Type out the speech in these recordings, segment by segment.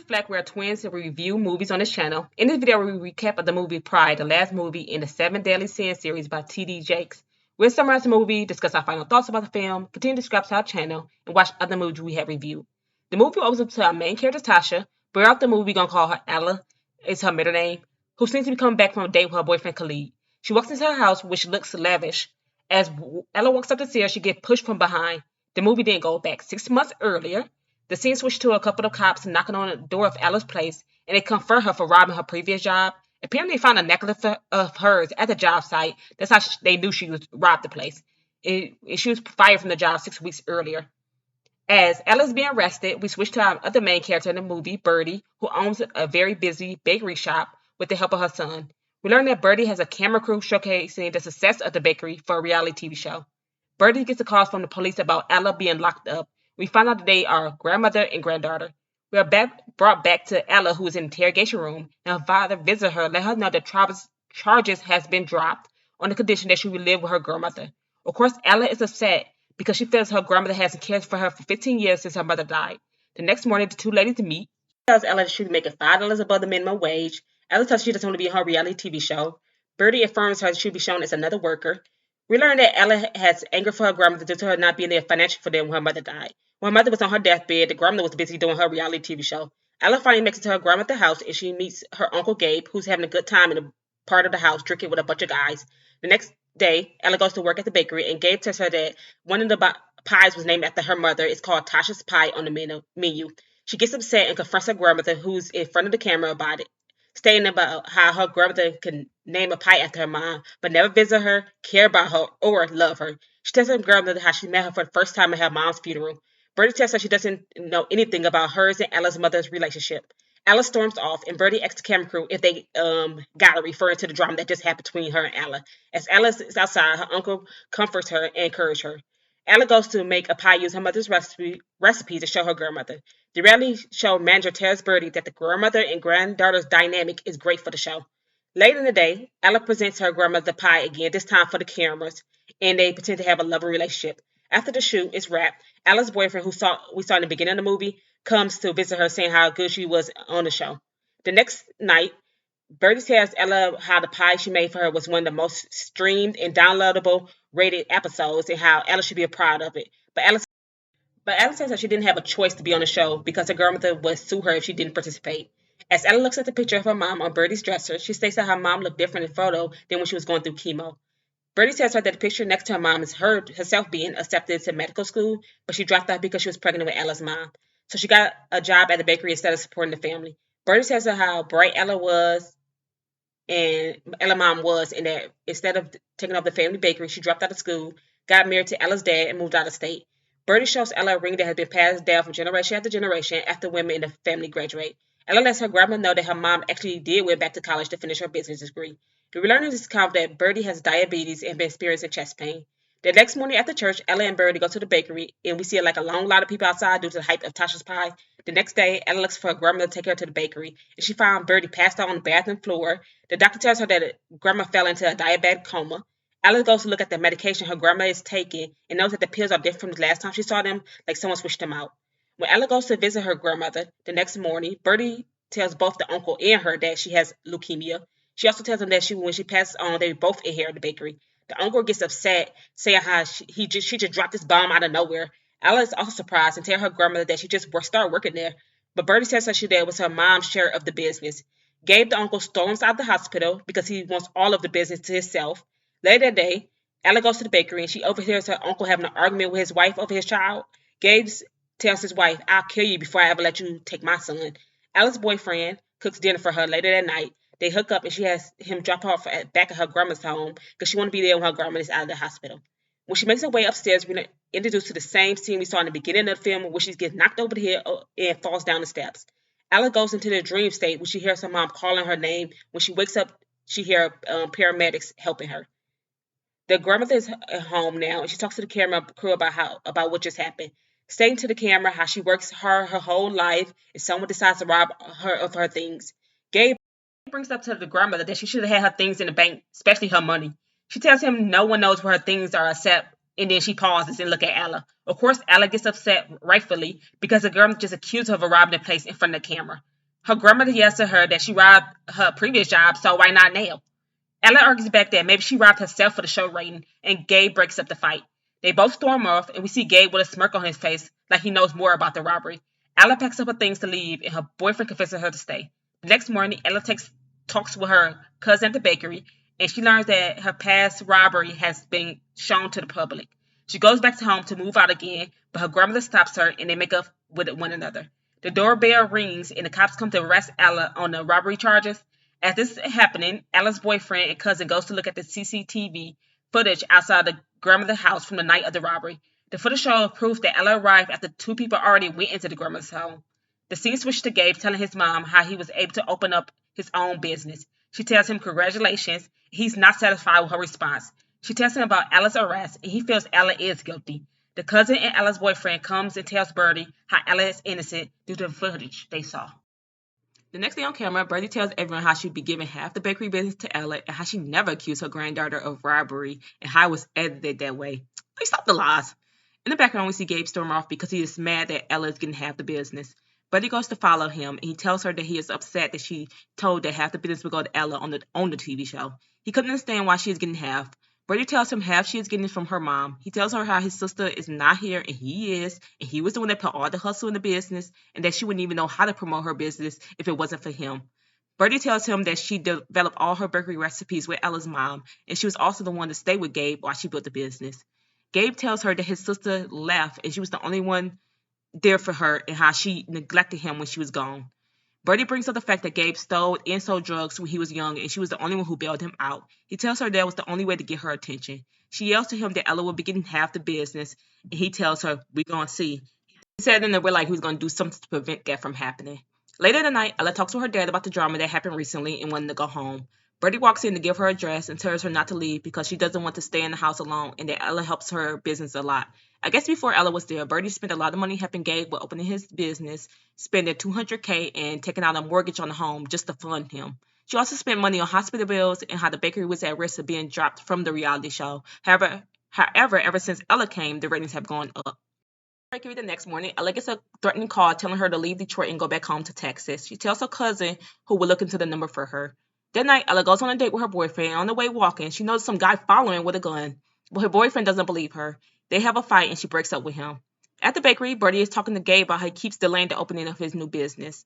Flack. We're twins who review movies on this channel. In this video, we recap of the movie Pride, the last movie in the Seven Deadly Sins series by T.D. Jakes. We'll summarize the movie, discuss our final thoughts about the film, continue to subscribe to our channel, and watch other movies we have reviewed. The movie opens up to our main character, Tasha. Throughout the movie, we're going to call her Ella, is her middle name, who seems to be coming back from a date with her boyfriend, Khalid. She walks into her house, which looks lavish. As Ella walks up the stairs, she gets pushed from behind. The movie didn't go back 6 months earlier. The scene switched to a couple of cops knocking on the door of Ella's place, and they confront her for robbing her previous job. Apparently, they found a necklace of hers at the job site. That's how they knew she was robbed the place. She was fired from the job 6 weeks earlier. As Ella's being arrested, we switch to our other main character in the movie, Birdie, who owns a very busy bakery shop with the help of her son. We learn that Birdie has a camera crew showcasing the success of the bakery for a reality TV show. Birdie gets a call from the police about Ella being locked up. We find out that they are grandmother and granddaughter. We are brought back to Ella, who is in the interrogation room, and her father visits her, let her know that charges has been dropped on the condition that she will live with her grandmother. Of course, Ella is upset because she feels her grandmother hasn't cared for her for 15 years since her mother died. The next morning, the two ladies meet. She tells Ella that she'll be making $5 above the minimum wage. Ella tells her she doesn't want to be in her reality TV show. Birdie affirms her she'll be shown as another worker. We learn that Ella has anger for her grandmother due to her not being there financially for them when her mother died. When her mother was on her deathbed, the grandmother was busy doing her reality TV show. Ella finally makes it to her grandmother's house and she meets her Uncle Gabe, who's having a good time in a part of the house drinking with a bunch of guys. The next day, Ella goes to work at the bakery and Gabe tells her that one of the pies was named after her mother. It's called Tasha's Pie on the menu. She gets upset and confronts her grandmother, who's in front of the camera, about it, stating about how her grandmother can name a pie after her mom, but never visit her, care about her, or love her. She tells her grandmother how she met her for the first time at her mom's funeral. Birdie tells her she doesn't know anything about hers and Ella's mother's relationship. Ella storms off, and Birdie asks the camera crew if they got her, referring to the drama that just happened between her and Ella. As Ella is outside, her uncle comforts her and encourages her. Ella goes to make a pie using her mother's recipe to show her grandmother. The reality show manager tells Birdie that the grandmother and granddaughter's dynamic is great for the show. Later in the day, Ella presents her grandmother the pie again, this time for the cameras, and they pretend to have a loving relationship. After the shoot is wrapped, Ella's boyfriend, we saw in the beginning of the movie, comes to visit her, saying how good she was on the show. The next night, Birdie tells Ella how the pie she made for her was one of the most streamed and downloadable rated episodes and how Ella should be proud of it. But Ella says that she didn't have a choice to be on the show because her grandmother would sue her if she didn't participate. As Ella looks at the picture of her mom on Birdie's dresser, she states that her mom looked different in photo than when she was going through chemo. Birdie tells her that the picture next to her mom is herself being accepted to medical school, but she dropped out because she was pregnant with Ella's mom. So she got a job at the bakery instead of supporting the family. Birdie tells her how bright Ella was and Ella's mom was, and that instead of taking over the family bakery, she dropped out of school, got married to Ella's dad, and moved out of state. Birdie shows Ella a ring that has been passed down from generation after generation after women in the family graduate. Ella lets her grandma know that her mom actually did went back to college to finish her business degree. We learn in this account that Birdie has diabetes and been experiencing chest pain. The next morning after church, Ella and Birdie go to the bakery, and we see a long line of people outside due to the hype of Tasha's pie. The next day, Ella looks for her grandmother to take her to the bakery, and she found Birdie passed out on the bathroom floor. The doctor tells her that grandma fell into a diabetic coma. Ella goes to look at the medication her grandma is taking and knows that the pills are different from the last time she saw them, like someone switched them out. When Ella goes to visit her grandmother the next morning, Birdie tells both the uncle and her that she has leukemia. She also tells them that when she passes on, they both inherit the bakery. The uncle gets upset, saying how she just dropped this bomb out of nowhere. Ella is also surprised and tells her grandmother that she just started working there. But Birdie tells her that was her mom's share of the business. Gabe, the uncle, storms out of the hospital because he wants all of the business to himself. Later that day, Ella goes to the bakery and she overhears her uncle having an argument with his wife over his child. Gabe tells his wife, "I'll kill you before I ever let you take my son." Ella's boyfriend cooks dinner for her later that night. They hook up and she has him drop her off back at her grandma's home because she wants to be there when her grandma is out of the hospital. When she makes her way upstairs, we're introduced to the same scene we saw in the beginning of the film where she gets knocked over the head and falls down the steps. Ella goes into the dream state where she hears her mom calling her name. When she wakes up, she hears paramedics helping her. The grandmother is at home now, and she talks to the camera crew about what just happened, stating to the camera how she works her whole life and someone decides to rob her of her things. Gabe brings up to the grandmother that she should have had her things in the bank, especially her money. She tells him no one knows where her things are except, and then she pauses and look at Ella. Of course, Ella gets upset, rightfully, because the girl just accused her of robbing the place in front of the camera. Her grandmother yells to her that she robbed her previous job, so why not now? Ella argues back that maybe she robbed herself for the show rating, and Gabe breaks up the fight. They both storm off, and we see Gabe with a smirk on his face, like he knows more about the robbery. Ella packs up her things to leave, and her boyfriend convinces her to stay. The next morning, Ella talks with her cousin at the bakery, and she learns that her past robbery has been shown to the public. She goes back to home to move out again, but her grandmother stops her, and they make up with one another. The doorbell rings, and the cops come to arrest Ella on the robbery charges. As this is happening, Ella's boyfriend and cousin goes to look at the CCTV footage outside the grandmother's house from the night of the robbery. The footage shows proof that Ella arrived after two people already went into the grandmother's home. The scene switched to Gabe telling his mom how he was able to open up his own business. She tells him congratulations. He's not satisfied with her response. She tells him about Ella's arrest, and he feels Ella is guilty. The cousin and Ella's boyfriend comes and tells Birdie how Ella is innocent due to the footage they saw. The next day on camera, Birdie tells everyone how she'd be giving half the bakery business to Ella and how she never accused her granddaughter of robbery and how it was edited that way. Like, stop the lies. In the background, we see Gabe storm off because he is mad that Ella is getting half the business. Birdie goes to follow him, and he tells her that he is upset that she told that half the business would go to Ella on the TV show. He couldn't understand why she is getting half. Birdie tells him half she is getting from her mom. He tells her how his sister is not here and he is, and he was the one that put all the hustle in the business, and that she wouldn't even know how to promote her business if it wasn't for him. Birdie tells him that she developed all her bakery recipes with Ella's mom, and she was also the one to stay with Gabe while she built the business. Gabe tells her that his sister left and she was the only one there for her and how she neglected him when she was gone. Birdie brings up the fact that Gabe stole and sold drugs when he was young, and she was the only one who bailed him out. He tells her that was the only way to get her attention. She yells to him that Ella will be getting half the business, and he tells her, "We're going to see." He said in the way like he was going to do something to prevent that from happening. Later that night, Ella talks to her dad about the drama that happened recently and wanted to go home. Birdie walks in to give her a dress and tells her not to leave because she doesn't want to stay in the house alone and that Ella helps her business a lot. I guess before Ella was there, Birdie spent a lot of money helping Gabe with opening his business, spending $200K and taking out a mortgage on the home just to fund him. She also spent money on hospital bills and how the bakery was at risk of being dropped from the reality show. However, ever since Ella came, the ratings have gone up. Bakery the next morning, Ella gets a threatening call telling her to leave Detroit and go back home to Texas. She tells her cousin, who will look into the number for her. That night, Ella goes on a date with her boyfriend. On the way walking, she notices some guy following with a gun, but her boyfriend doesn't believe her. They have a fight, and she breaks up with him. At the bakery, Birdie is talking to Gabe about how he keeps delaying the opening of his new business.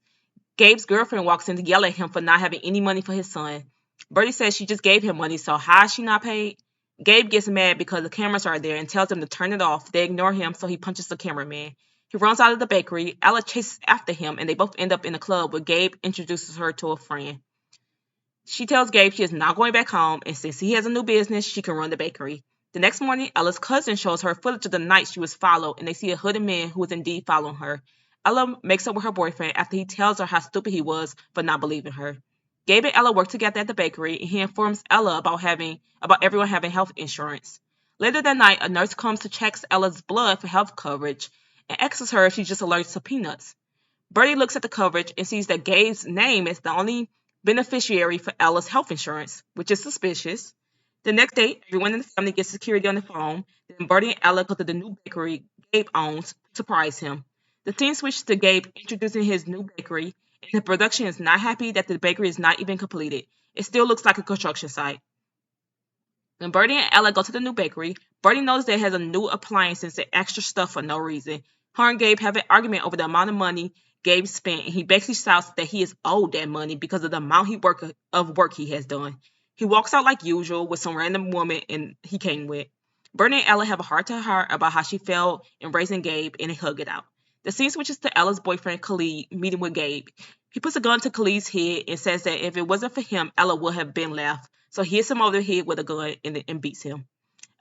Gabe's girlfriend walks in to yell at him for not having any money for his son. Birdie says she just gave him money, so how is she not paid? Gabe gets mad because the cameras are there and tells them to turn it off. They ignore him, so he punches the cameraman. He runs out of the bakery. Ella chases after him, and they both end up in a club where Gabe introduces her to a friend. She tells Gabe she is not going back home, and since he has a new business, she can run the bakery. The next morning, Ella's cousin shows her footage of the night she was followed, and they see a hooded man who is indeed following her. Ella makes up with her boyfriend after he tells her how stupid he was for not believing her. Gabe and Ella work together at the bakery, and he informs Ella about everyone having health insurance. Later that night, a nurse comes to check Ella's blood for health coverage and asks her if she's just allergic to peanuts. Birdie looks at the coverage and sees that Gabe's name is the only beneficiary for Ella's health insurance, which is suspicious. The next day, everyone in the family gets security on the phone. Then Birdie and Ella go to the new bakery Gabe owns to surprise him. The scene switches to Gabe introducing his new bakery, and the production is not happy that the bakery is not even completed. It still looks like a construction site. When Birdie and Ella go to the new bakery, Birdie knows that it has a new appliances and extra stuff for no reason. Her and Gabe have an argument over the amount of money Gabe spent, and he basically shouts that he is owed that money because of the amount of work he has done. He walks out like usual with some random woman he came with. Birdie and Ella have a heart-to-heart about how she felt in raising Gabe, and they hug it out. The scene switches to Ella's boyfriend Khalid meeting with Gabe. He puts a gun to Khalid's head and says that if it wasn't for him, Ella would have been left. So he hits him over the head with a gun and beats him.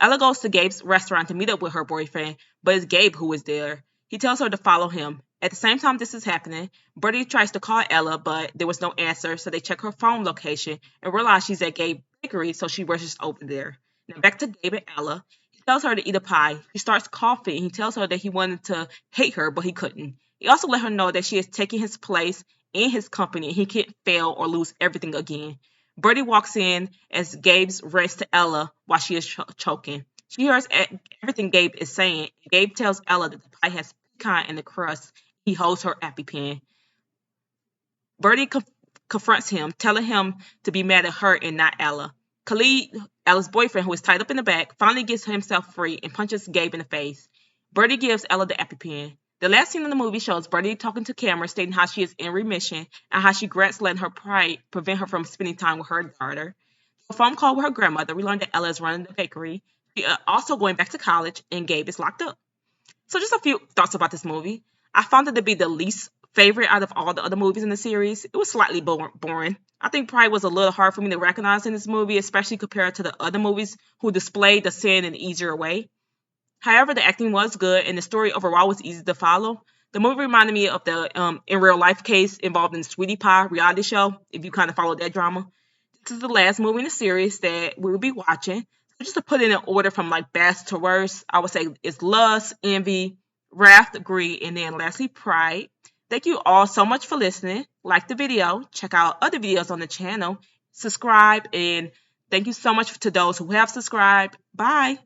Ella goes to Gabe's restaurant to meet up with her boyfriend, but it's Gabe who is there. He tells her to follow him. At the same time this is happening, Birdie tries to call Ella, but there was no answer, so they check her phone location and realize she's at Gabe's bakery, so she rushes over there. Now back to Gabe and Ella. He tells her to eat a pie. She starts coughing, and he tells her that he wanted to hate her, but he couldn't. He also let her know that she is taking his place in his company, and he can't fail or lose everything again. Birdie walks in as Gabe's race to Ella while she is choking. She hears everything Gabe is saying. Gabe tells Ella that the pie has pecan in the crust. He holds her EpiPen. Birdie confronts him, telling him to be mad at her and not Ella. Khalid, Ella's boyfriend, who is tied up in the back, finally gets himself free and punches Gabe in the face. Birdie gives Ella the EpiPen. The last scene in the movie shows Birdie talking to camera, stating how she is in remission and how she regrets letting her pride prevent her from spending time with her daughter. A phone call with her grandmother, we learned that Ella is running the bakery. She also going back to college, and Gabe is locked up. So just a few thoughts about this movie. I found it to be the least favorite out of all the other movies in the series. It was slightly boring. I think Pride was a little hard for me to recognize in this movie, especially compared to the other movies who displayed the sin in an easier way. However, the acting was good and the story overall was easy to follow. The movie reminded me of the in real life case involved in the Sweetie Pie reality show, if you kind of follow that drama. This is the last movie in the series that we will be watching. So just to put it in order from like best to worst, I would say it's Lust, Envy, Wrath, Greed, and then lastly Pride. Thank you all so much for listening. Like the video, check out other videos on the channel, subscribe, and thank you so much to those who have subscribed. Bye.